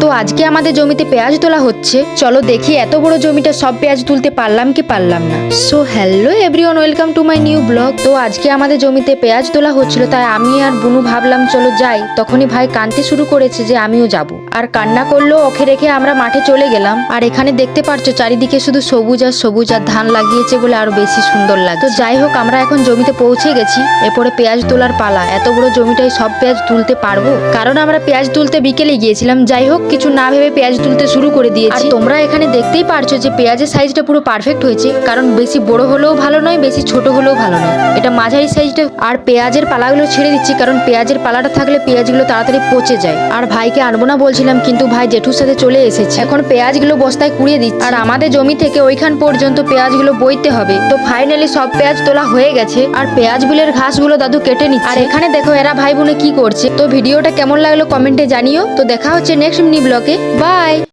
তো আজকে আমাদের জমিতে পেঁয়াজ তোলা হচ্ছে, চলো দেখি এত বড় জমিটা সব পেঁয়াজ তুলতে পারলাম কি পারলাম না। So hello everyone, welcome to my new blog. তো আজকে আমাদের জমিতে পেঁয়াজ তোলা হচ্ছিল, তাই আমি আর বুনু ভাবলাম চলো যাই। তখনই ভাই কাঁদতে শুরু করেছে যে আমিও যাব, আর কান্না করলো। ওকে রেখে আমরা মাঠে চলে গেলাম। আর এখানে দেখতে পারছো চারিদিকে শুধু সবুজ আর সবুজ, আর ধান লাগিয়েছে বলে আরো বেশি সুন্দর লাগে। তো যাই হোক, আমরা এখন জমিতে পৌঁছে গেছি। এরপরে পেঁয়াজ তোলার পালা। এত বড় জমিটাই সব পেঁয়াজ তুলতে পারবো? কারণ আমরা পেঁয়াজ তুলতে বিকেলে গিয়েছিলাম। যাই হোক, কিছু না ভেবে পেঁয়াজ তুলতে শুরু করে দিয়েছি। আর তোমরা এখানে দেখতেই পারছো যে পেঁয়াজের সাইজটা পুরো পারফেক্ট হয়েছে, কারণ বেশি বড় হলেও ভালো নয়, বেশি ছোট হলেও ভালো নয়, এটা মাঝারি সাইজটা। আর পেঁয়াজের পালাগুলো ছেড়ে দিচ্ছি, কারণ পেঁয়াজের পালাটা থাকলে পেঁয়াজগুলো তাড়াতাড়ি পচে যায়। আর ভাইকে আনবো না বলছিলাম, কিন্তু ভাই জেঠুর সাথে চলে এসেছে। এখন পেঁয়াজগুলো বস্তায় কুড়িয়ে দিচ্ছি, আর আমাদের জমি থেকে ওইখান পর্যন্ত পেঁয়াজগুলো বইতে হবে। তো ফাইনালি সব পেঁয়াজ তোলা হয়ে গেছে, আর পেঁয়াজ বিলের ঘাসগুলো দাদু কেটে নিচ্ছে। আর এখানে দেখো এরা ভাই বোনে কি করছে। তো ভিডিওটা কেমন লাগলো কমেন্টে জানিও। তো দেখা হচ্ছে নেক্সট মিনি ব্লগে। বাই।